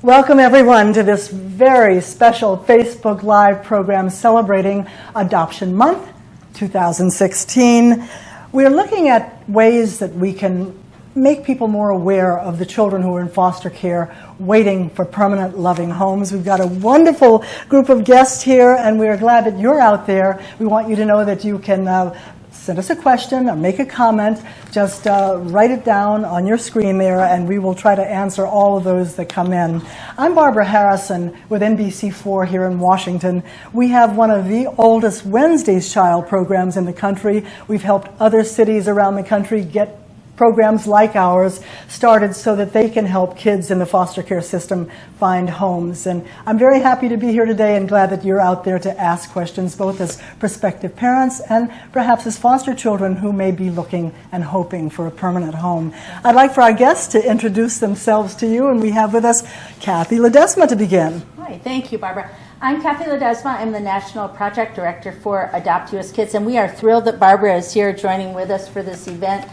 Welcome everyone to this very special Facebook Live program celebrating Adoption Month 2016. We're looking at ways that we can make people more aware of the children who are in foster care waiting for permanent loving homes. We've got a wonderful group of guests here, and we're glad that you're out there. We want you to know that you can send us a question or make a comment. Just write it down on your screen there, and we will try to answer all of those that come in. I'm Barbara Harrison with NBC4 here in Washington. We have one of the oldest Wednesday's Child programs in the country. We've helped other cities around the country get programs like ours started so that they can help kids in the foster care system find homes. And I'm very happy to be here today and glad that you're out there to ask questions, both as prospective parents and perhaps as foster children who may be looking and hoping for a permanent home. I'd like for our guests to introduce themselves to you, and we have with us Kathy Ledesma to begin. Hi, thank you, Barbara. I'm Kathy Ledesma. I'm the National Project Director for AdoptUSKids, and we are thrilled that Barbara is here joining with us for this event.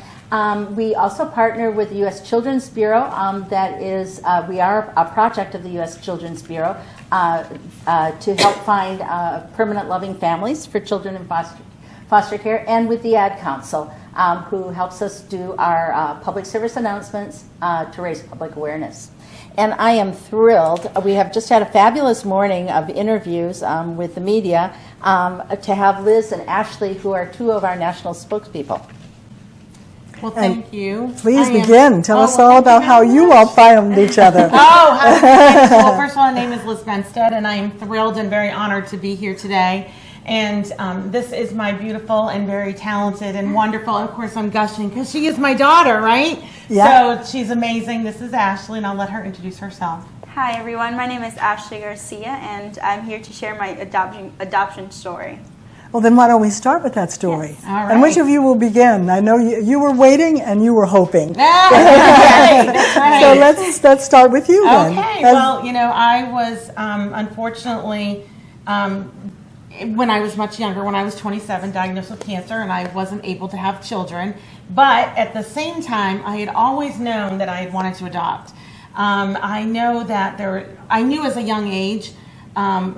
We also partner with the U.S. Children's Bureau. We are a project of the U.S. Children's Bureau to help find permanent loving families for children in foster care, and with the Ad Council, who helps us do our public service announcements to raise public awareness. And I am thrilled. We have just had a fabulous morning of interviews with the media to have Liz and Ashley, who are two of our national spokespeople. Well, thank you. Please begin. Tell us all about how you all found each other. Well, first of all, my name is Liz Benstead, and I am thrilled and very honored to be here today. And this is my beautiful and very talented and wonderful, and of course I'm gushing because she is my daughter, right? Yeah. So she's amazing. This is Ashley, and I'll let her introduce herself. Hi everyone, my name is Ashley Garcia, and I'm here to share my adoption story. Well, then why don't we start with that story? Yes. All right. And which of you will begin? I know you were waiting and you were hoping. That's right. So let's start with you then. Okay. Well, you know, I was unfortunately, when I was much younger, when I was 27, diagnosed with cancer, and I wasn't able to have children. But at the same time, I had always known that I had wanted to adopt. I know that I knew as a young age,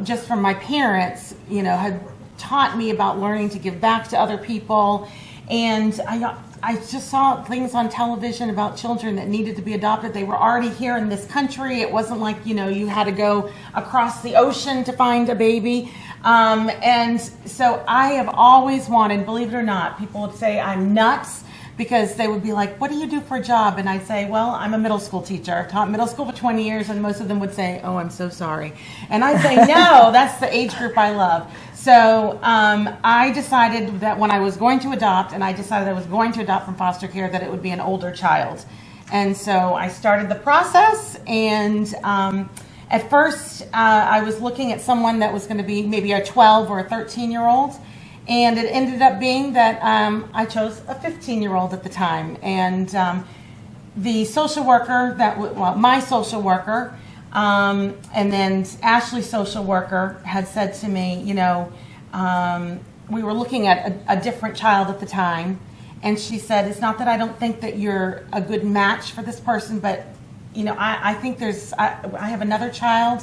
just from my parents, you know, had taught me about learning to give back to other people, and I just saw things on television about children that needed to be adopted. They were already here in this country. It wasn't like, you know, you had to go across the ocean to find a baby. And so I have always wanted, believe it or not, people would say I'm nuts because they would be like, what do you do for a job? And I'd say, well, I'm a middle school teacher. I've taught middle school for 20 years, and most of them would say, oh, I'm so sorry. And I'd say, no, that's the age group I love. So I decided that when I was going to adopt, and I decided I was going to adopt from foster care, that it would be an older child. And so I started the process, and at first I was looking at someone that was going to be maybe a 12 or a 13-year-old, and it ended up being that I chose a 15-year-old at the time. And the social worker, my social worker, and then Ashley's social worker had said to me, you know, we were looking at a different child at the time, and she said, it's not that I don't think that you're a good match for this person, but, you know, I think I have another child.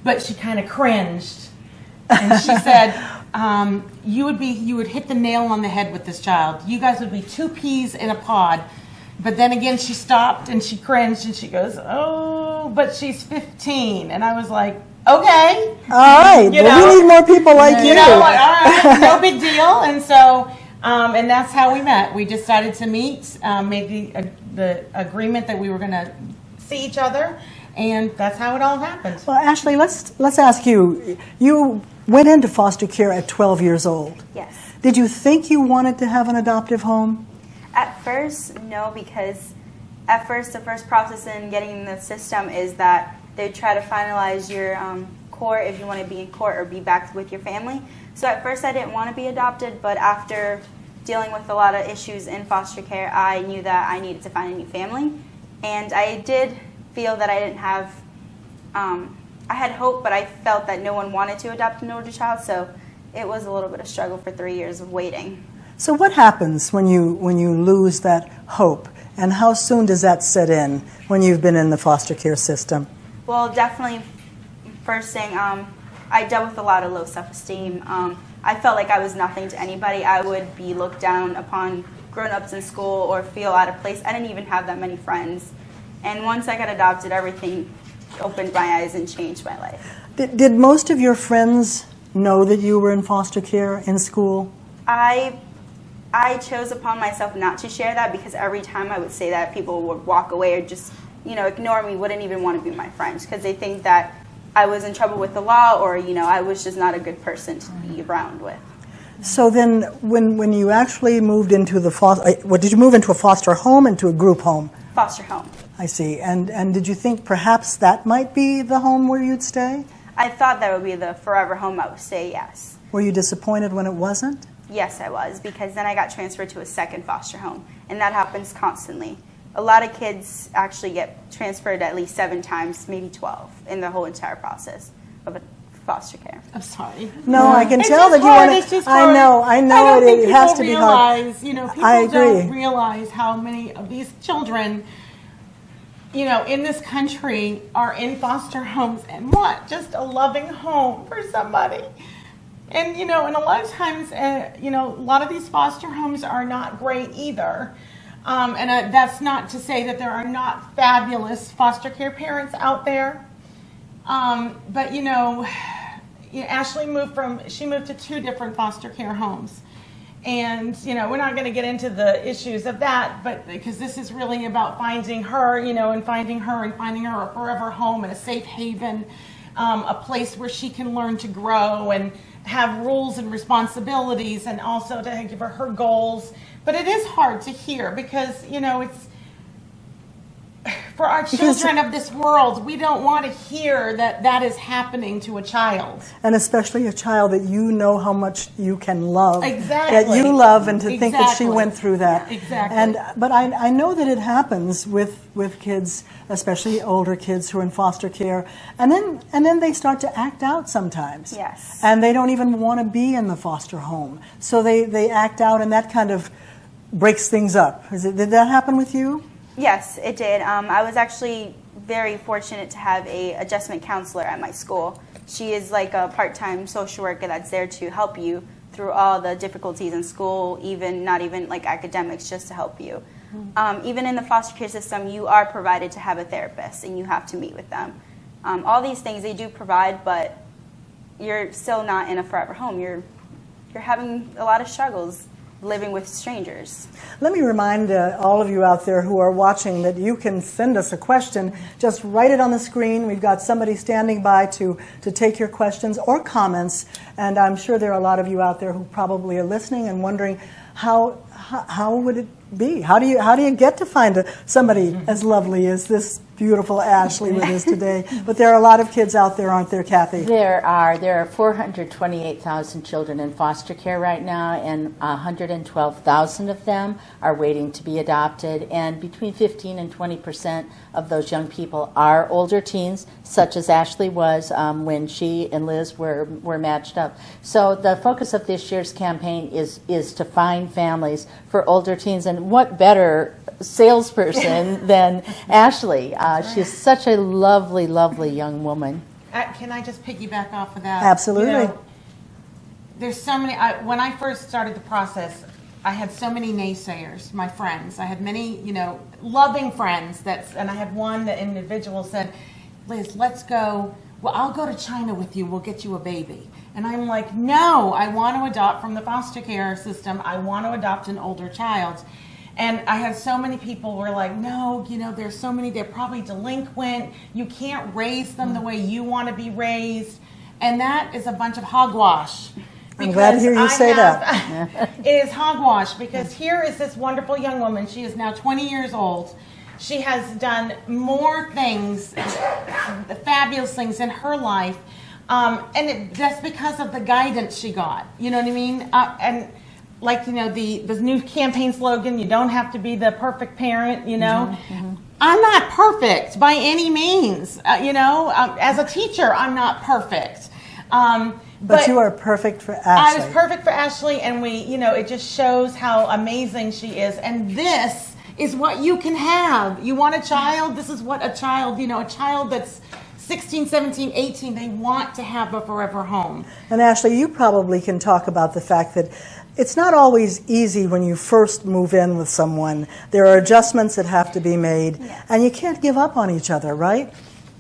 But she kind of cringed, and she said, you would hit the nail on the head with this child. You guys would be two peas in a pod. But then again, she stopped and she cringed and she goes, oh, but she's 15. And I was like, okay. All right. We need more people like you. You know, like, all right, no big deal. And so, and that's how we met. We decided to meet, made the agreement that we were going to see each other, and that's how it all happened. Well, Ashley, let's ask you. You went into foster care at 12 years old. Yes. Did you think you wanted to have an adoptive home? At first, no, because at first the first process in getting in the system is that they try to finalize your court, if you want to be in court or be back with your family. So at first I didn't want to be adopted, but after dealing with a lot of issues in foster care, I knew that I needed to find a new family. And I did feel that I didn't have, I had hope, but I felt that no one wanted to adopt an older child, so it was a little bit of struggle for 3 years of waiting. So what happens when you lose that hope, and how soon does that set in when you've been in the foster care system? Well, definitely, first thing, I dealt with a lot of low self-esteem. I felt like I was nothing to anybody. I would be looked down upon grown-ups in school or feel out of place. I didn't even have that many friends. And once I got adopted, everything opened my eyes and changed my life. Did most of your friends know that you were in foster care in school? I chose upon myself not to share that because every time I would say that, people would walk away or just, ignore me, wouldn't even want to be my friends because they think that I was in trouble with the law or, I was just not a good person to be around with. So then when you actually moved into the did you move into a foster home, into a group home? Foster home. I see. And did you think perhaps that might be the home where you'd stay? I thought that would be the forever home I would stay, yes. Were you disappointed when it wasn't? Yes, I was, because then I got transferred to a second foster home, and that happens constantly. A lot of kids actually get transferred at least 7 times, maybe 12, in the whole entire process of foster care. I'm sorry. No, I can It's tell just that you hard. want It's just to. hard. I know it has to be hard. People I agree. don't realize how many of these children, in this country are in foster homes and want just a loving home for somebody. And, and a lot of times, a lot of these foster homes are not great either. And that's not to say that there are not fabulous foster care parents out there. But, Ashley moved to 2 different foster care homes. And, we're not going to get into the issues of that, but because this is really about finding her, and finding her a forever home and a safe haven, a place where she can learn to grow and have rules and responsibilities and also to give her goals. But it is hard to hear because, it's for our children of this world, we don't want to hear that is happening to a child. And especially a child that you know how much you can love. Exactly. That you love, and to think that she went through that. Exactly. But I know that it happens with kids, especially older kids who are in foster care. And then they start to act out sometimes. Yes. And they don't even want to be in the foster home. So they act out, and that kind of breaks things up. Did that happen with you? Yes, it did. I was actually very fortunate to have a adjustment counselor at my school. She is like a part-time social worker that's there to help you through all the difficulties in school, not even like academics, just to help you. Even in the foster care system, you are provided to have a therapist, and you have to meet with them. All these things they do provide, but you're still not in a forever home. You're having a lot of struggles living with strangers. Let me remind all of you out there who are watching that you can send us a question. Just write it on the screen. We've got somebody standing by to take your questions or comments. And I'm sure there are a lot of you out there who probably are listening and wondering how would it be? How do you get to find somebody as lovely as this beautiful Ashley with us today? But there are a lot of kids out there, aren't there, Kathy? There are 428,000 children in foster care right now, and 112,000 of them are waiting to be adopted. And between 15 and 20% of those young people are older teens, such as Ashley was when she and Liz were matched up. So the focus of this year's campaign is to find families for older teens. And what better salesperson than Ashley? She's such a lovely, lovely young woman. Can I just piggyback off of that? Absolutely. There's so many. When I first started the process, I had so many naysayers, my friends. I had many, loving friends. And I had one individual said, "Liz, let's go. Well, I'll go to China with you. We'll get you a baby." And I'm like, "No, I want to adopt from the foster care system. I want to adopt an older child." And I had so many people who were like, "No, there's so many, they're probably delinquent. You can't raise them the way you want to be raised." And that is a bunch of hogwash. I'm glad to hear you say that. It is hogwash because here is this wonderful young woman. She is now 20 years old. She has done more things, fabulous things in her life. That's because of the guidance she got. You know what I mean? And like, the new campaign slogan, you don't have to be the perfect parent, I'm not perfect by any means. As a teacher, I'm not perfect. But you are perfect for Ashley. I was perfect for Ashley, and it just shows how amazing she is. And this is what you can have. You want a child? This is what a child, a child that's 16, 17, 18, they want to have a forever home. And Ashley, you probably can talk about the fact that it's not always easy when you first move in with someone. There are adjustments that have to be made, and you can't give up on each other, right?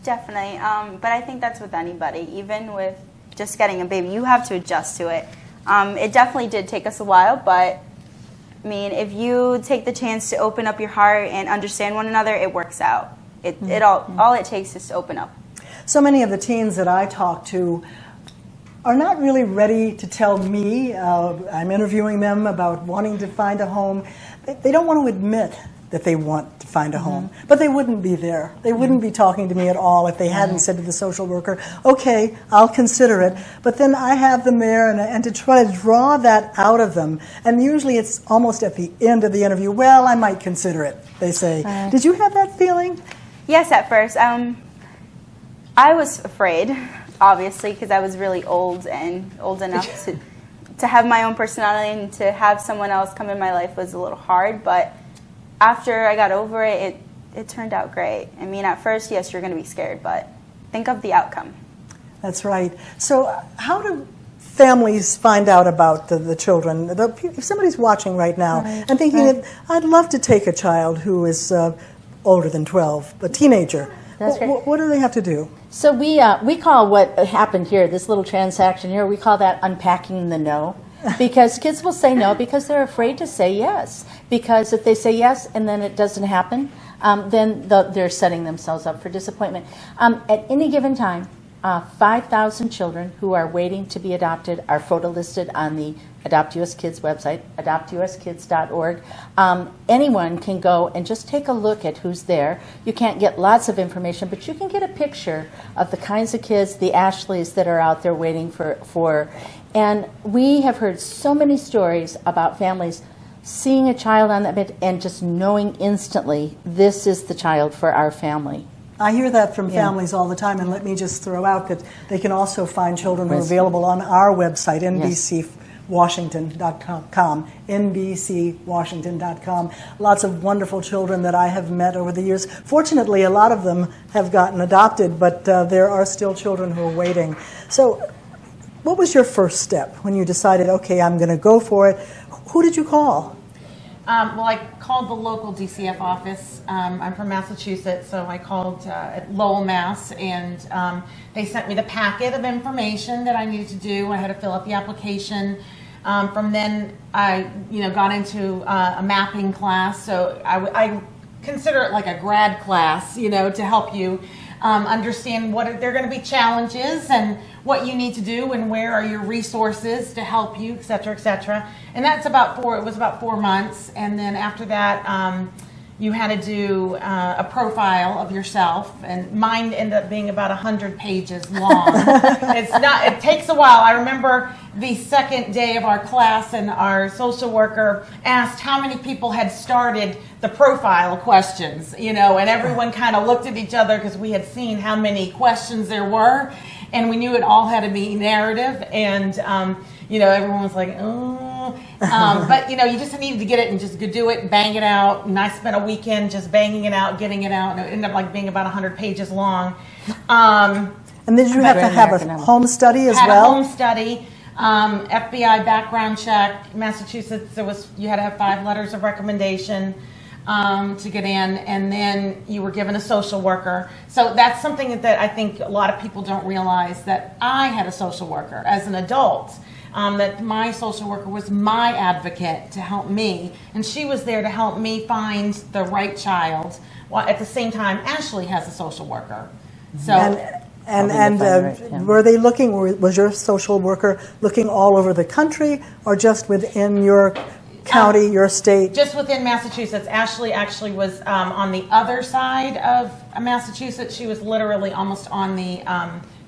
Definitely. But I think that's with anybody. Even with just getting a baby, you have to adjust to it. It definitely did take us a while, but I mean, if you take the chance to open up your heart and understand one another, it works out. All it takes is to open up. So many of the teens that I talk to are not really ready to tell me. I'm interviewing them about wanting to find a home. They don't want to admit that they want to find a home, but they wouldn't be there. They wouldn't be talking to me at all if they hadn't said to the social worker, okay, I'll consider it. But then I have them there, and to try to draw that out of them, and usually it's almost at the end of the interview, well, I might consider it, they say. Did you have that feeling? Yes, at first. I was afraid, obviously, because I was really old enough to have my own personality, and to have someone else come in my life was a little hard. But after I got over it, it turned out great. I mean, at first, yes, you're going to be scared, but think of the outcome. That's right. So how do families find out about the children? If somebody's watching right now and thinking that I'd love to take a child who is older than 12, a teenager, what do they have to do? So we call what happened here, this little transaction here, we call that unpacking the no. Because kids will say no because they're afraid to say yes. Because if they say yes and then it doesn't happen, then they're setting themselves up for disappointment. At any given time, 5,000 children who are waiting to be adopted are photo listed on the AdoptUSKids website, AdoptUSKids.org. Anyone can go and just take a look at who's there. You can't get lots of information, but you can get a picture of the kinds of kids, the Ashleys that are out there waiting for. And we have heard so many stories about families seeing a child on that bed and just knowing instantly, this is the child for our family. I hear that from families all the time, and let me just throw out that they can also find children who are available on our website, NBCWashington.com, NBCWashington.com. Lots of wonderful children that I have met over the years. Fortunately, a lot of them have gotten adopted, but there are still children who are waiting. So what was your first step when you decided, okay, I'm going to go for it? Who did you call? Well, I called the local DCF office. I'm from Massachusetts, so I called at Lowell, Mass, and they sent me the packet of information that I needed to do. I had to fill out the application. From then, I got into a mapping class, so I consider it like a grad class, to help you understand what they're going to be challenges and what you need to do and where are your resources to help you, et cetera, et cetera. And that's it was about 4 months. And then after that, you had to do a profile of yourself, and mine ended up being about 100 pages long. It takes a while. I remember the second day of our class, and our social worker asked how many people had started the profile questions, and everyone kind of looked at each other because we had seen how many questions there were, and we knew it all had to be narrative, and everyone was like, oh. But you just needed to get it and just do it and bang it out. And I spent a weekend just banging it out, getting it out, and it ended up being about 100 pages long. And did you have to have a home study as well? Had a home study, FBI background check. Massachusetts, you had to have 5 letters of recommendation to get in, and then you were given a social worker. So that's something that I think a lot of people don't realize, that I had a social worker as an adult. That my social worker was my advocate to help me, and she was there to help me find the right child. While at the same time, Ashley has a social worker. So, were they looking? Was your social worker looking all over the country, or just within your county, your state? Just within Massachusetts. Ashley actually was on the other side of Massachusetts. She was literally almost on the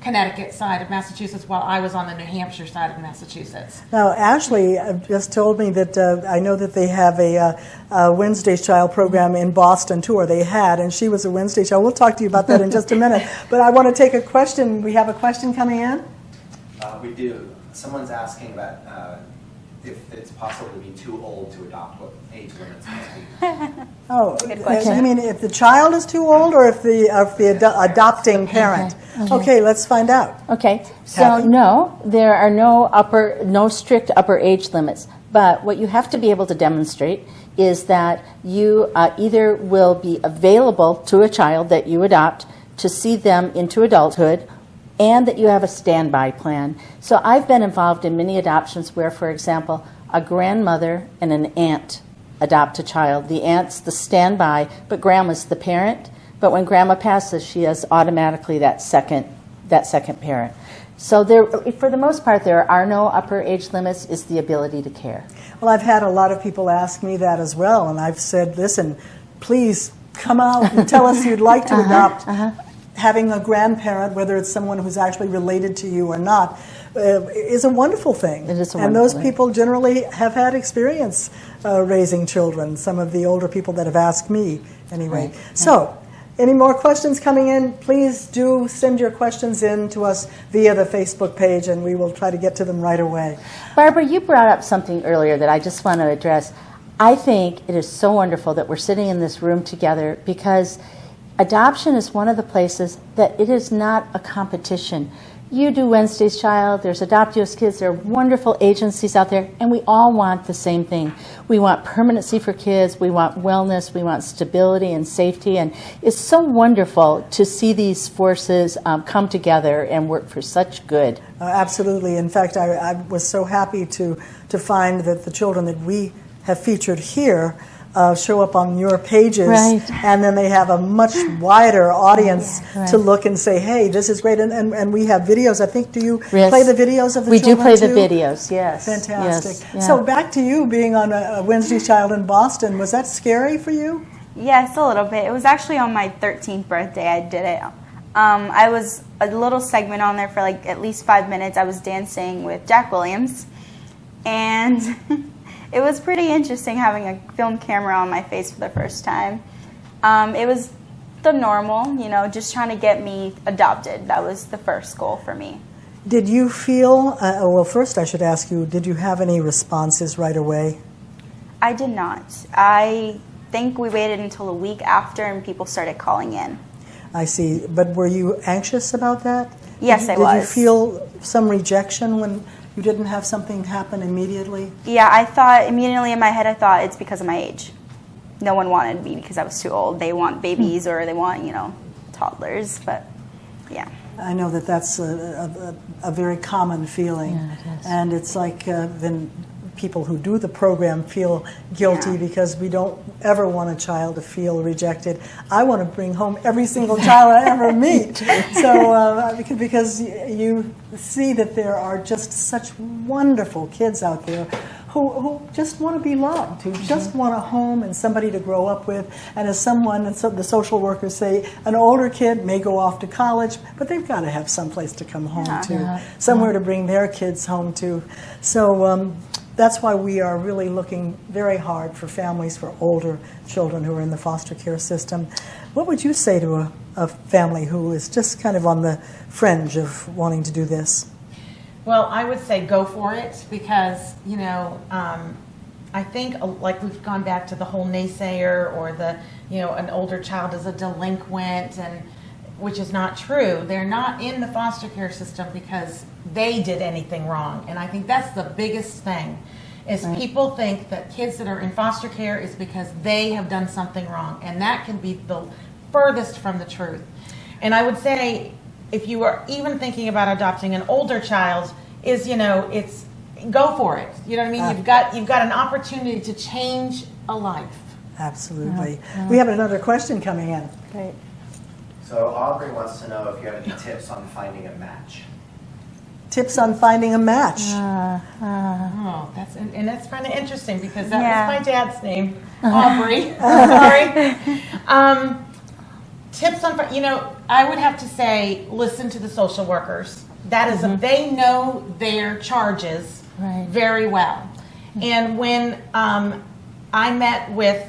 Connecticut side of Massachusetts, while I was on the New Hampshire side of Massachusetts. Now, Ashley just told me that I know that they have a Wednesday's Child program in Boston too, or they had, and she was a Wednesday's Child. We'll talk to you about that in just a minute. But I want to take a question. We have a question coming in? We do. Someone's asking about if it's possible to be too old to adopt, what age limits must be. Oh, you mean if the child is too old, or if the adopting parent? Okay, let's find out. Okay, so Kathy? no, there are no strict upper age limits, but what you have to be able to demonstrate is that you either will be available to a child that you adopt to see them into adulthood, and that you have a standby plan. So I've been involved in many adoptions where, for example, a grandmother and an aunt adopt a child. The aunt's the standby, but grandma's the parent. But when grandma passes, she has automatically that second parent. So there, for the most part, there are no upper age limits. It's the ability to care. Well, I've had a lot of people ask me that as well, and I've said, listen, please come out and tell us you'd like to adopt. Having a grandparent, whether it's someone who's actually related to you or not, is a wonderful thing. It is a and wonderful those thing. people generally have had experience raising children, some of the older people that have asked me anyway. Right. So, any more questions coming in? Please do send your questions in to us via the Facebook page, and we will try to get to them right away. Barbara, you brought up something earlier that I just want to address. I think it is so wonderful that we're sitting in this room together, because adoption is one of the places that it is not a competition. You do Wednesday's Child, there's AdoptUSKids, there are wonderful agencies out there, and we all want the same thing. We want permanency for kids, we want wellness, we want stability and safety, and it's so wonderful to see these forces come together and work for such good. Absolutely. In fact, I was so happy to find that the children that we have featured here show up on your pages, Right. and then they have a much wider audience Right. to look and say, hey, this is great, and we have videos. I think, do you Yes. play the videos of the We do children play the too? videos, yes. Fantastic. Yes, yeah. So back to you being on a Wednesday's Child in Boston. Was that scary for you? Yes, a little bit. It was actually on my 13th birthday I did it. I was a little segment on there for like at least 5 minutes. I was dancing with Jack Williams, and it was pretty interesting having a film camera on my face for the first time. It was the normal, just trying to get me adopted. That was the first goal for me. Did you feel, well, first I should ask you, did you have any responses right away? I did not. I think we waited until a week after and people started calling in. I see. But were you anxious about that? Yes, I was. Did you feel some rejection when you didn't have something happen immediately? Yeah, I thought immediately in my head, I thought it's because of my age. No one wanted me because I was too old. They want babies or they want, toddlers, but yeah. I know that that's a very common feeling. Yeah, it is. And it's like then people who do the program feel guilty because we don't ever want a child to feel rejected. I want to bring home every single child I ever meet. So because you see that there are just such wonderful kids out there who just want to be loved, who just want a home and somebody to grow up with. And as someone, and so the social workers say, an older kid may go off to college, but they've got to have someplace to come home to, somewhere to bring their kids home to. So that's why we are really looking very hard for families for older children who are in the foster care system. What would you say to a family who is just kind of on the fringe of wanting to do this? Well, I would say go for it because, I think like we've gone back to the whole naysayer or an older child is a delinquent, and which is not true. They're not in the foster care system because they did anything wrong. And I think that's the biggest thing is people think that kids that are in foster care is because they have done something wrong. And that can be the furthest from the truth. And I would say if you are even thinking about adopting an older child, it's go for it. You know what I mean? You've got an opportunity to change a life. Absolutely. We have another question coming in. Great. So Aubrey wants to know if you have any tips on finding a match. Tips on finding a match. Oh, that's kind of interesting because that Yeah. was my dad's name, Aubrey. Sorry. Tips on, I would have to say, listen to the social workers. That is, they know their charges very well. And when I met with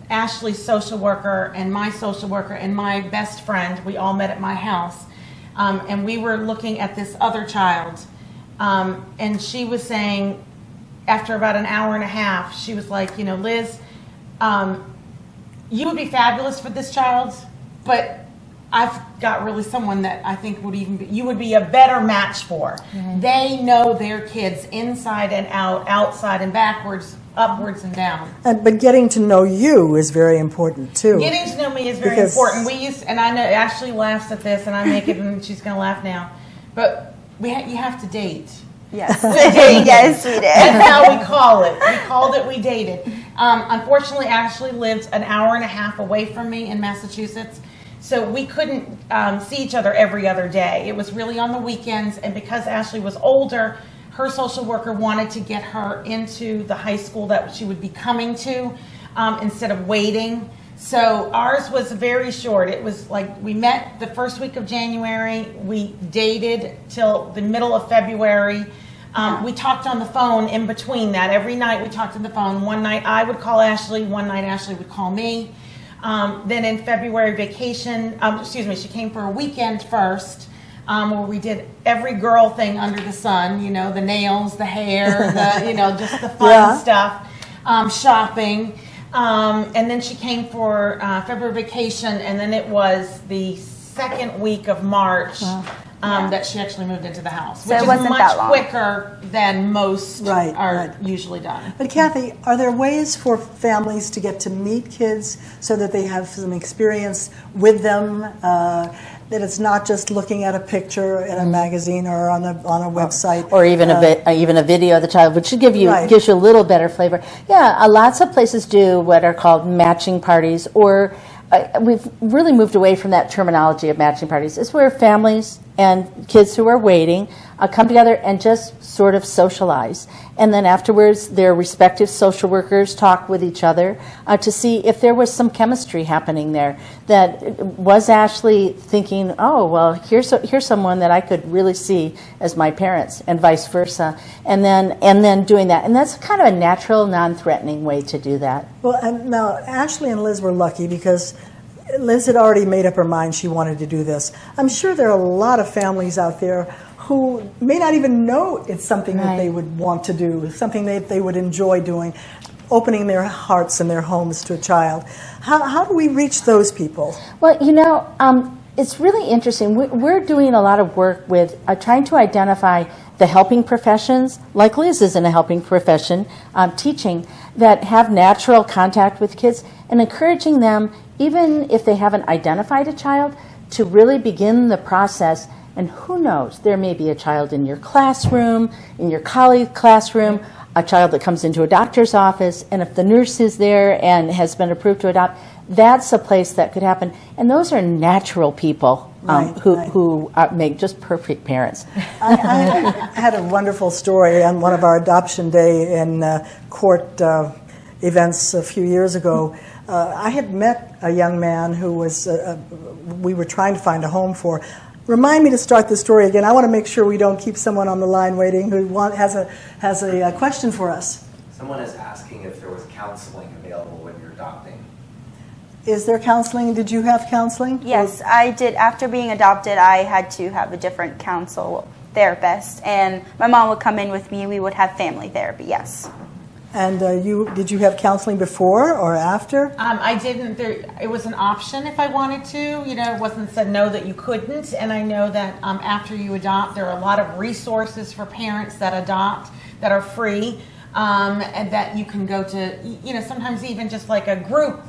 Ashley's social worker and my social worker and my best friend, we all met at my house, and we were looking at this other child, and she was saying, after about an hour and a half, she was like, Liz, you would be fabulous for this child, but I've got really someone that I think you would be a better match for. Mm-hmm. They know their kids inside and out, outside and backwards, upwards and down. But getting to know you is very important too. Getting to know me is very important. And I know Ashley laughs at this, and I make it, and she's going to laugh now. But you have to date. Yes, we did. Yes, we did. That's how we call it. We called it we dated. Unfortunately, Ashley lived an hour and a half away from me in Massachusetts. So we couldn't see each other every other day. It was really on the weekends, and because Ashley was older, her social worker wanted to get her into the high school that she would be coming to instead of waiting. So ours was very short. It was like we met the first week of January. We dated till the middle of February. We talked on the phone in between that. Every night we talked on the phone. One night I would call Ashley. One night Ashley would call me. Then in February vacation, she came for a weekend first, where we did every girl thing under the sun, the nails, the hair, just the fun stuff, shopping. And then she came for February vacation, and then it was the second week of March that she actually moved into the house, So which it wasn't is that much long. quicker than most are Right. usually done. But Kathy, are there ways for families to get to meet kids so that they have some experience with them? That it's not just looking at a picture in a magazine or on a website, Or even a video of the child, which should gives you a little better flavor. Yeah, lots of places do what are called matching parties, or we've really moved away from that terminology of matching parties. It's where families and kids who are waiting come together and just sort of socialize. And then afterwards, their respective social workers talk with each other to see if there was some chemistry happening there. That was Ashley thinking, oh, well, here's someone that I could really see as my parents, and vice versa. And then doing that. And that's kind of a natural, non-threatening way to do that. Well, and now Ashley and Liz were lucky because Liz had already made up her mind she wanted to do this. I'm sure there are a lot of families out there who may not even know it's something that they would want to do, something that they would enjoy doing, opening their hearts and their homes to a child. How do we reach those people? Well, it's really interesting. We're doing a lot of work with trying to identify the helping professions, like Liz is in a helping profession, teaching, that have natural contact with kids, and encouraging them, even if they haven't identified a child, to really begin the process. And who knows, there may be a child in your classroom, in your colleague classroom, a child that comes into a doctor's office, and if the nurse is there and has been approved to adopt, that's a place that could happen. And those are natural people who make just perfect parents. I had a wonderful story on one of our adoption day in court events a few years ago. I had met a young man who was, we were trying to find a home for. Remind me to start the story again. I want to make sure we don't keep someone on the line waiting who has a question for us. Someone is asking if there was counseling available when you're adopting. Is there counseling? Did you have counseling? Yes, I did. After being adopted, I had to have a different counsel therapist, and my mom would come in with me. We would have family therapy, yes. And did you have counseling before or after? I didn't. It was an option if I wanted to. It wasn't said no that you couldn't. And I know that after you adopt, there are a lot of resources for parents that adopt that are free, and that you can go to. Sometimes even just like a group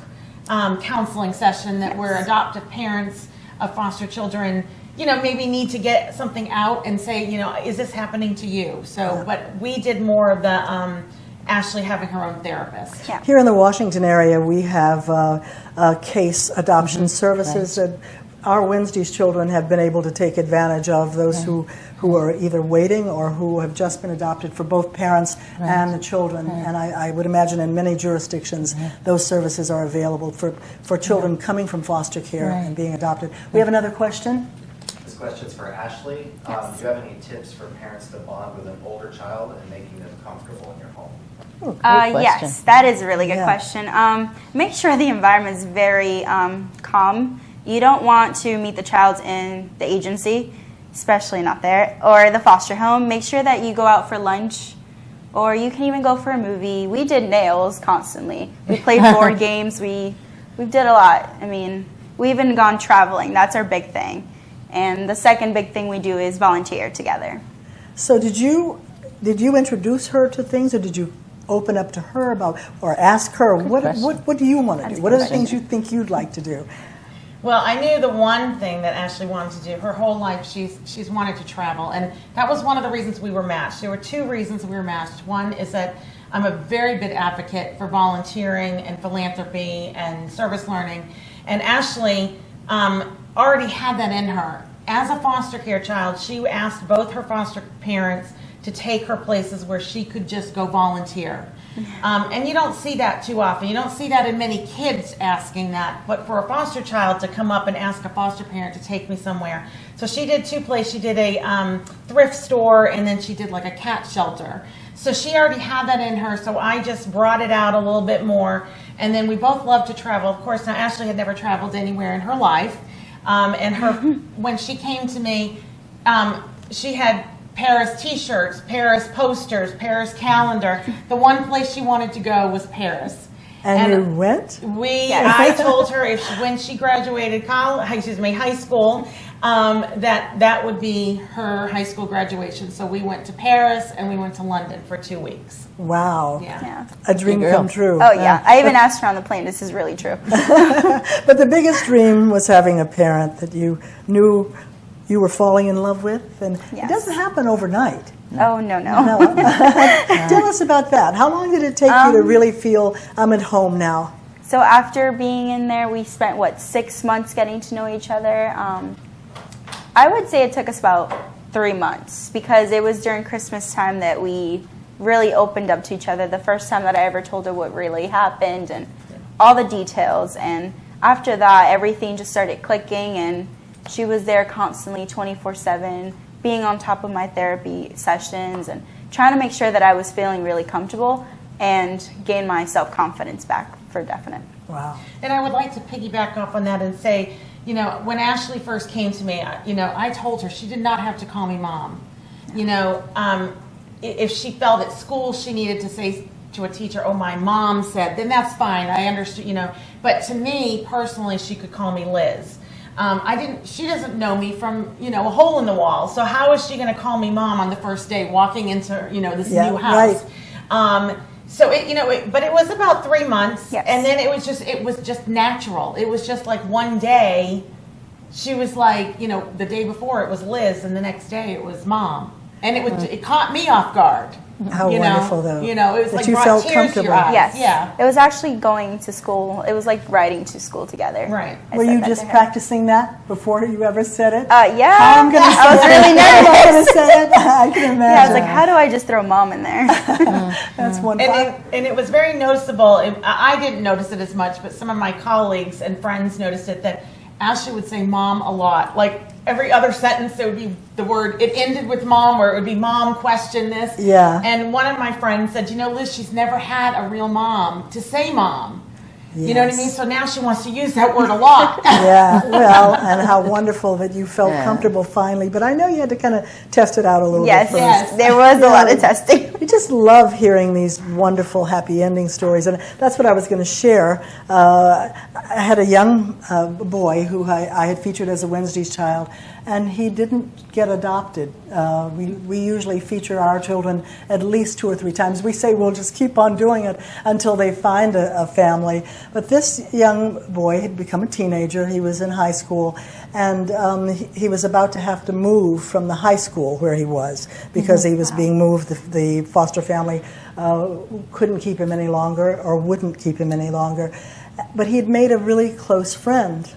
counseling session where adoptive parents of foster children, maybe need to get something out and say, is this happening to you? So, but we did more of the. Ashley having her own therapist. Yeah. Here in the Washington area, we have case adoption services that our Wednesday's children have been able to take advantage of, those who are either waiting or who have just been adopted, for both parents and the children. And I would imagine in many jurisdictions those services are available for children coming from foster care and being adopted. We have another question. This question's for Ashley. Yes. Do you have any tips for parents to bond with an older child and making them comfortable in your home? Oh, great question. Yes, that is a really good question. Make sure the environment is very calm. You don't want to meet the child in the agency, especially not there, or the foster home. Make sure that you go out for lunch, or you can even go for a movie. We did nails constantly. We played board games. We did a lot. I mean, we even gone traveling. That's our big thing. And the second big thing we do is volunteer together. So did you introduce her to things, or did you open up to her about, or ask her, what do you want to do? What are the things you think you'd like to do? Well, I knew the one thing that Ashley wanted to do. Her whole life, she's wanted to travel, and that was one of the reasons we were matched. There were two reasons we were matched. One is that I'm a very big advocate for volunteering and philanthropy and service learning, and Ashley already had that in her. As a foster care child, she asked both her foster parents to take her places where she could just go volunteer. And you don't see that too often. You don't see that in many kids asking that. But for a foster child to come up and ask a foster parent to take me somewhere. So she did two places. She did a thrift store, and then she did like a cat shelter. So she already had that in her, so I just brought it out a little bit more. And then we both love to travel. Of course, now Ashley had never traveled anywhere in her life. And when she came to me, she had Paris t-shirts, Paris posters, Paris calendar. The one place she wanted to go was Paris. And you went? I told her when she graduated high school, that would be her high school graduation. So we went to Paris and we went to London for 2 weeks. Wow. Yeah. A dream come true. Oh, yeah. I even asked her on the plane. This is really true. But the biggest dream was having a parent that you knew you were falling in love with, and it doesn't happen overnight. Oh, no. Tell us about that. How long did it take you to really feel, I'm at home now? So after being in there, we spent, 6 months getting to know each other. I would say it took us about 3 months, because it was during Christmas time that we really opened up to each other. The first time that I ever told her what really happened and all the details. And after that, everything just started clicking, and she was there constantly 24/7, being on top of my therapy sessions and trying to make sure that I was feeling really comfortable and gain my self-confidence back for definite. Wow. And I would like to piggyback off on that and say, when Ashley first came to me, I told her she did not have to call me mom. If she felt at school she needed to say to a teacher, oh, my mom said, then that's fine. I understood, But to me, personally, she could call me Liz. She doesn't know me from, a hole in the wall. So how is she going to call me mom on the first day walking into, this new house? Right. But it was about 3 months. Yes. And then it was just natural. It was just like one day she was like, the day before it was Liz and the next day it was mom. And it caught me off guard. How wonderful, though. It was that like you brought felt tears comfortable. to your eyes. Yes. Yeah. It was actually going to school. It was like riding to school together. Right. Were you just practicing that before you ever said it? Yeah. I'm gonna I was really I'm nervous. going to say it. I can imagine. Yeah, I was like, how do I just throw mom in there? That's wonderful. And it was very noticeable. I didn't notice it as much, but some of my colleagues and friends noticed it, that Ashley would say mom a lot. Like every other sentence, there would be the word, it ended with mom, or it would be mom question this. Yeah. And one of my friends said, Liz, she's never had a real mom to say mom. Yes. You know what I mean? So now she wants to use that word a lot. Yeah, well, and how wonderful that you felt comfortable finally. But I know you had to kind of test it out a little bit first. Yes, there was a lot of testing. We just love hearing these wonderful happy ending stories, and that's what I was going to share. I had a young boy who I had featured as a Wednesday's child, and he didn't get adopted. We usually feature our children at least 2 or 3 times. We say we'll just keep on doing it until they find a family. But this young boy had become a teenager. He was in high school, and he was about to have to move from the high school where he was, because he was being moved. The foster family couldn't keep him any longer, or wouldn't keep him any longer. But he had made a really close friend,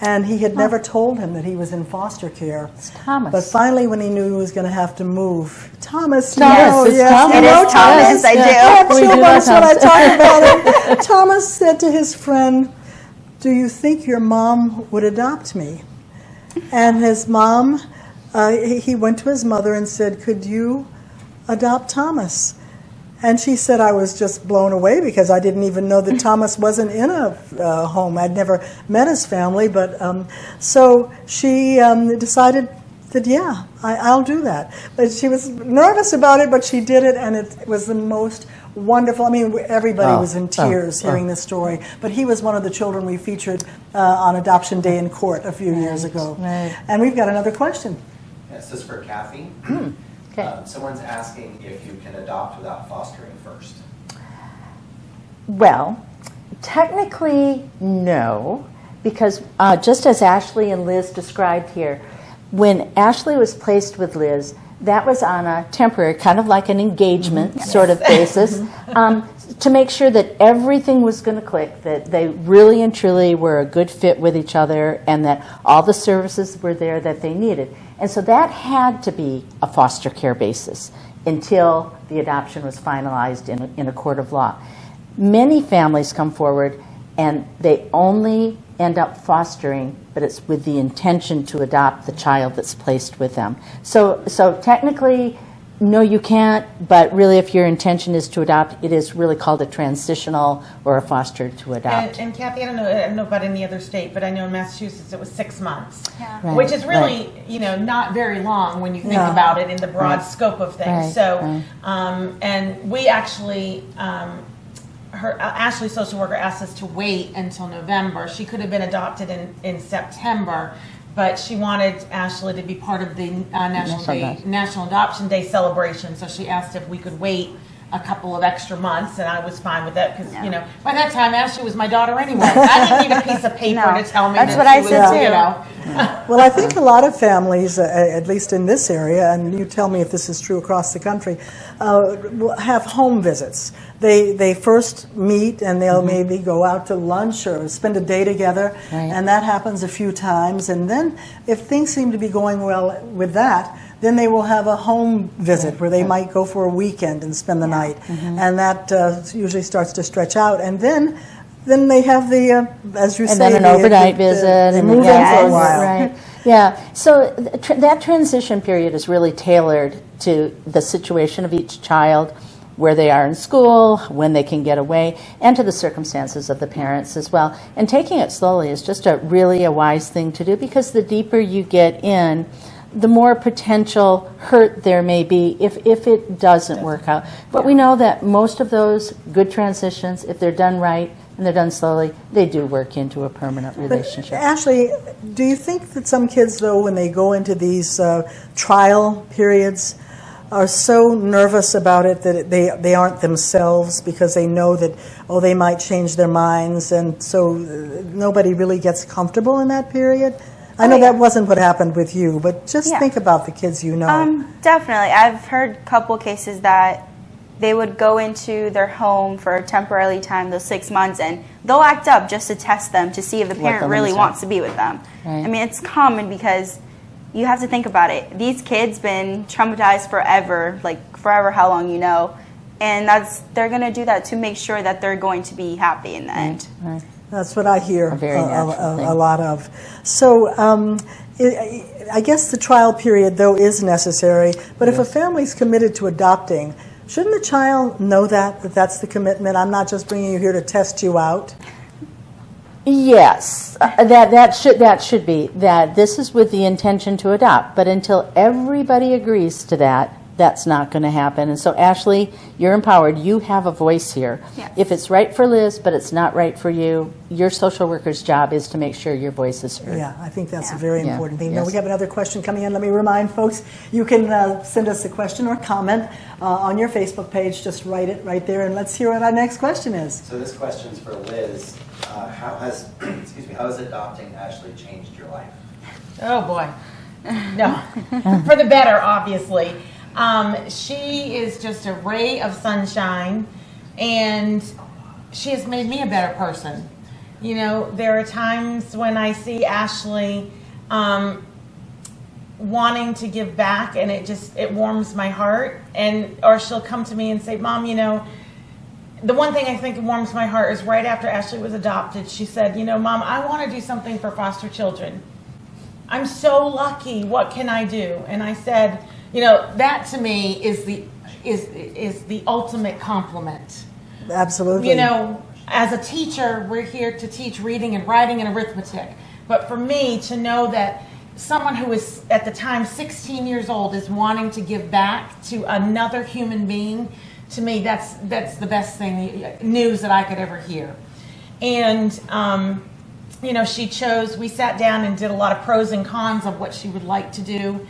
and he had never told him that he was in foster care. It's Thomas. But finally, when he knew he was going to have to move, Thomas, Thomas, you know, it's Thomas. It is Thomas, I do. I have We chill do bumps love when I Thomas. talk about it. Thomas said to his friend, "Do you think your mom would adopt me?" And his mom, he went to his mother and said, "Could you adopt Thomas?" And she said, I was just blown away, because I didn't even know that Thomas wasn't in a home. I'd never met his family, but so she decided said, yeah, I'll do that. But she was nervous about it, but she did it, and it was the most wonderful. I mean, everybody was in tears hearing this story. But he was one of the children we featured on Adoption Day in Court a few years ago. Right. And we've got another question. This is for Kathy. Okay. Someone's asking if you can adopt without fostering first. Well, technically, no, because just as Ashley and Liz described here, when Ashley was placed with Liz, that was on a temporary, kind of like an engagement sort of basis, to make sure that everything was going to click, that they really and truly were a good fit with each other, and that all the services were there that they needed. And so that had to be a foster care basis until the adoption was finalized in a court of law. Many families come forward and they only end up fostering, but it's with the intention to adopt the child that's placed with them. So technically, no, you can't, but really if your intention is to adopt, it is really called a transitional or a foster to adopt. And Kathy, I don't know about any other state, but I know in Massachusetts it was 6 months, Right, which is really, not very long when you think about it in the broad scope of things. And we actually, Ashley's social worker asked us to wait until November. She could have been adopted in September, but she wanted Ashley to be part of the National Adoption Day celebration. So she asked if we could wait a couple of extra months, and I was fine with that because by that time Ashley was my daughter anyway. I didn't need a piece of paper to tell me That's that what she I was, said too. Well, I think a lot of families, at least in this area, and you tell me if this is true across the country, have home visits. They first meet and they'll maybe go out to lunch or spend a day together, and that happens a few times. And then if things seem to be going well with that, then they will have a home visit where they might go for a weekend and spend the night. And that usually starts to stretch out. And then they have the, as you say, then an overnight visit. They move in for a while. Right. Yeah. So that transition period is really tailored to the situation of each child, where they are in school, when they can get away, and to the circumstances of the parents as well. And taking it slowly is just really a wise thing to do, because the deeper you get in, the more potential hurt there may be if it doesn't work out. But we know that most of those good transitions, if they're done right and they're done slowly, they do work into a permanent relationship. But Ashley, do you think that some kids, though, when they go into these trial periods, are so nervous about it that they aren't themselves because they know that, they might change their minds, and so nobody really gets comfortable in that period? I know that wasn't what happened with you, but just think about the kids you know. Definitely. I've heard a couple cases that they would go into their home for a temporary time, those 6 months, and they'll act up just to test them to see if the parent really wants to be with them. Right. I mean, it's common because you have to think about it. These kids been traumatized forever, like forever how long and they're going to do that to make sure that they're going to be happy in the end. Right. That's what I hear a lot of. So I guess the trial period, though, is necessary. But if a family's committed to adopting, shouldn't the child know that that's the commitment? I'm not just bringing you here to test you out. Yes, that should be that this is with the intention to adopt. But until everybody agrees to that, that's not going to happen. And so, Ashley, you're empowered. You have a voice here. Yes. If it's right for Liz, but it's not right for you, your social worker's job is to make sure your voice is heard. Yeah, I think that's a very important thing. Yes. Now, we have another question coming in. Let me remind folks, you can send us a question or comment on your Facebook page. Just write it right there, and let's hear what our next question is. So this question's for Liz. How has adopting Ashley changed your life? Oh boy, no, for the better, obviously. She is just a ray of sunshine, and she has made me a better person. There are times when I see Ashley wanting to give back, and it warms my heart. Or she'll come to me and say, "Mom, the one thing I think warms my heart is right after Ashley was adopted, she said, Mom, I want to do something for foster children. I'm so lucky. What can I do?" And I said, that to me is the ultimate compliment. Absolutely. As a teacher, we're here to teach reading and writing and arithmetic. But for me to know that someone who was at the time 16 years old is wanting to give back to another human being, to me, that's the best news that I could ever hear. And you know, we sat down and did a lot of pros and cons of what she would like to do.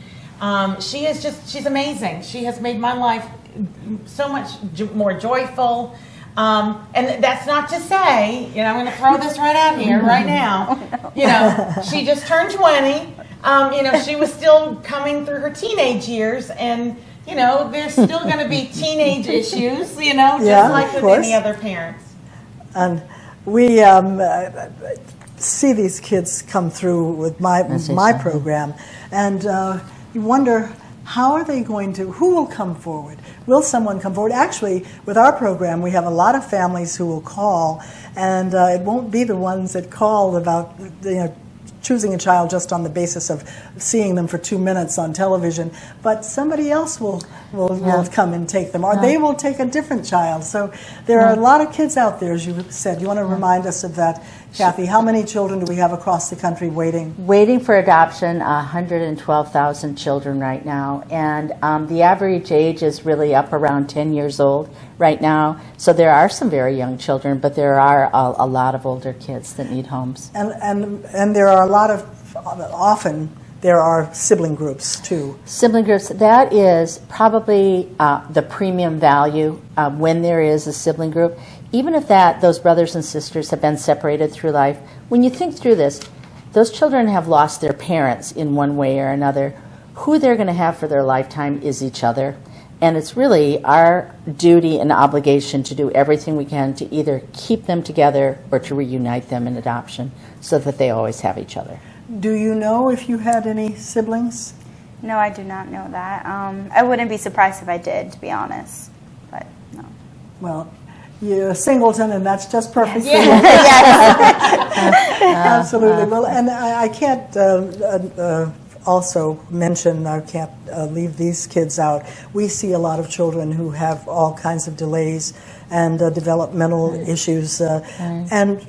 She's amazing. She has made my life so much more joyful. And that's not to say, you know, I'm going to throw this right out here right now. You know, she just turned 20. You know, she was still coming through her teenage years, and you know, there's still going to be teenage issues, you know, just like with any other parents. And we see these kids come through with my program, and you wonder, how are they going to, who will come forward? Will someone come forward? Actually, with our program, we have a lot of families who will call, and it won't be the ones that call about, you know, choosing a child just on the basis of seeing them for 2 minutes on television, but somebody else will come and take them, or they will take a different child. So there are a lot of kids out there, as you said. You want to remind us of that, Kathy? How many children do we have across the country waiting? Waiting for adoption, 112,000 children right now, and the average age is really up around 10 years old right now. So there are some very young children, but there are a lot of older kids that need homes. And there are a lot of, often there are sibling groups too. Sibling groups, that is probably the premium value when there is a sibling group. Even if those brothers and sisters have been separated through life, when you think through this, those children have lost their parents in one way or another. Who they're going to have for their lifetime is each other. And it's really our duty and obligation to do everything we can to either keep them together or to reunite them in adoption so that they always have each other. Do you know if you had any siblings? No, I do not know that. I wouldn't be surprised if I did, to be honest. But no. Well, you're a singleton, and that's just perfect for you. Absolutely. Well, and I can't also mention, I can't leave these kids out. We see a lot of children who have all kinds of delays and developmental issues. And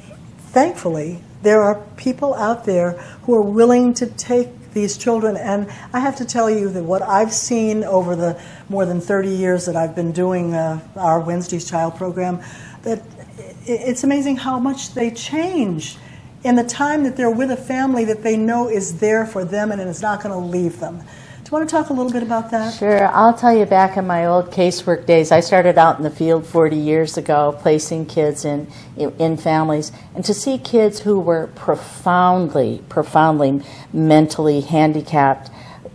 thankfully, there are people out there who are willing to take these children. And I have to tell you that what I've seen over the more than 30 years that I've been doing our Wednesday's Child program, that it's amazing how much they change in the time that they're with a family that they know is there for them and is not going to leave them. Do you want to talk a little bit about that? Sure. I'll tell you, back in my old casework days, I started out in the field 40 years ago, placing kids in families, and to see kids who were profoundly mentally handicapped,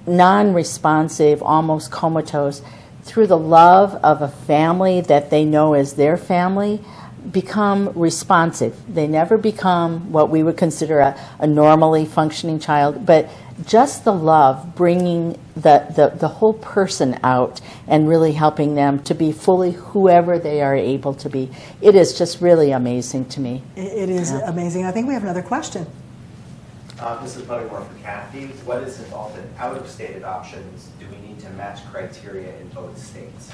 non-responsive, almost comatose, through the love of a family that they know is their family, become responsive. They never become what we would consider a normally functioning child, but just the love, bringing the whole person out and really helping them to be fully whoever they are able to be. It is just really amazing to me. It is amazing. I think we have another question. This is probably more for Kathy. What is involved in out-of-state adoptions? Do we need to match criteria in both states?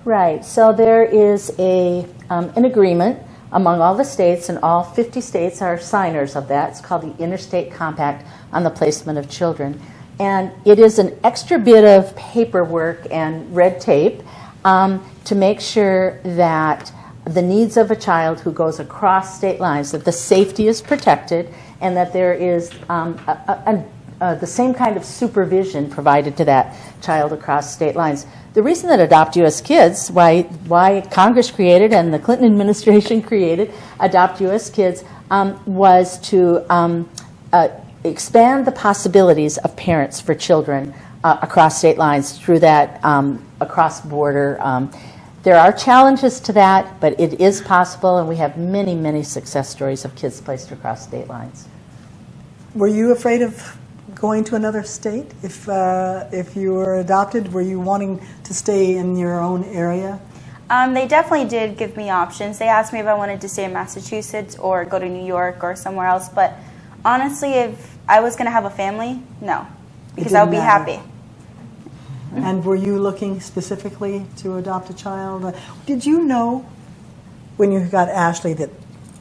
Right. So there is an agreement among all the states, and all 50 states are signers of that. It's called the Interstate Compact on the Placement of Children. And it is an extra bit of paperwork and red tape to make sure that the needs of a child who goes across state lines, that the safety is protected, and that there is the same kind of supervision provided to that child across state lines. The reason that AdoptUSKids, why Congress created and the Clinton administration created AdoptUSKids, was to expand the possibilities of parents for children across state lines through that across-border. There are challenges to that, but it is possible, and we have many, many success stories of kids placed across state lines. Were you afraid of going to another state if you were adopted? Were you wanting to stay in your own area? They definitely did give me options. They asked me if I wanted to stay in Massachusetts or go to New York or somewhere else. But honestly, if I was going to have a family, no, because I would be happy. And were you looking specifically to adopt a child? Did you know when you got Ashley that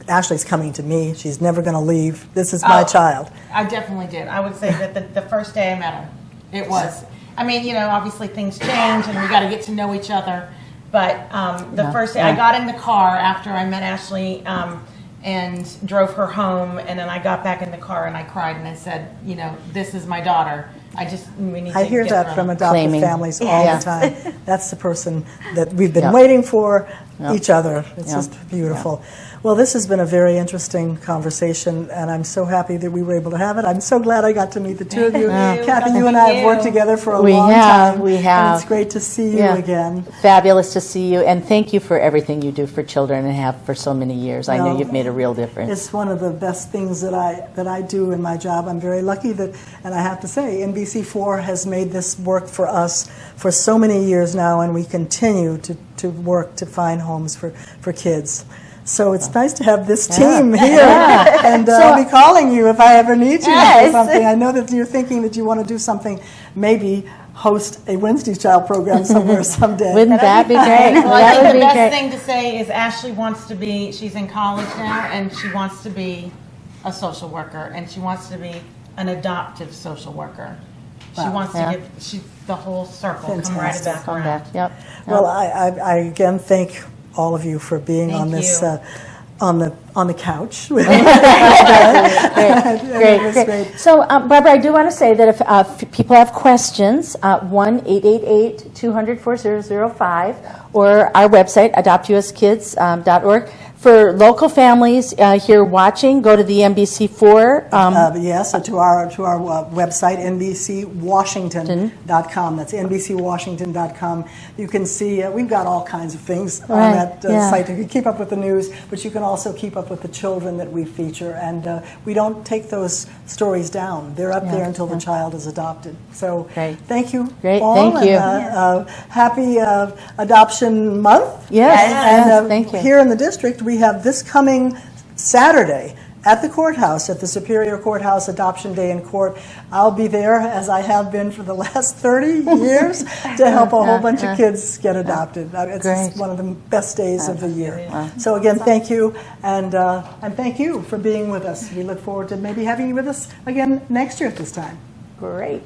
Ashley's coming to me. She's never going to leave. This is my child. I definitely did. I would say that the first day I met her, it was. I mean, you know, obviously things change and we got to get to know each other. But the first day I got in the car after I met Ashley and drove her home, and then I got back in the car and I cried and I said, you know, this is my daughter. We need to I hear get that her from on. adoptive Claiming. families all the time. That's the person that we've been Yep. waiting for, Yep. each other. It's Yep. just beautiful. Well, this has been a very interesting conversation, and I'm so happy that we were able to have it. I'm so glad I got to meet the two of you. Thank you. Kathy, you Thank and I have you. worked together for a We long have, time. we and have. it's great to see you Yeah. again. Fabulous to see you, and thank you for everything you do for children and have for so many years. I know Well, you've made a real difference. It's one of the best things that I do in my job. I'm very lucky that, and I have to say, NBC4 has made this work for us for so many years now, and we continue to work to find homes for kids. So it's nice to have this team here, and I'll be calling you if I ever need you for something. I know that you're thinking that you want to do something, maybe host a Wednesday Child program somewhere someday. Wouldn't that be great? Well, I That think would the be best great. thing to say is Ashley wants to be, she's in college now, and she wants to be a social worker, and she wants to be an adoptive social worker. She Wow. wants Yeah. to give the whole circle, come right Fantastic. back Come around. back. Yep. Well, I again thank all of you for being Thank on this you. on the couch. Great, It was great. great. So, Barbara, I do want to say that if people have questions, 1-888-200-4005, or our website, AdoptUSKids.org. For local families here watching, go to the NBC4. Yes, so to our website, NBCWashington.com. That's NBCWashington.com. You can see we've got all kinds of things on Right, that yeah. site. You can keep up with the news, but you can also keep up with the children that we feature. And we don't take those stories down. They're up there until the child is adopted. So Great. thank you Great, all. thank you. And, happy Adoption Month. Yes, And yes, thank you. here in the district, we have this coming Saturday at the courthouse, at the Superior Courthouse, Adoption Day in Court. I'll be there, as I have been for the last 30 years, to help a whole bunch of kids get adopted. It's Great. one of the best days of the year. So again, thank you, and thank you for being with us. We look forward to maybe having you with us again next year at this time. Great.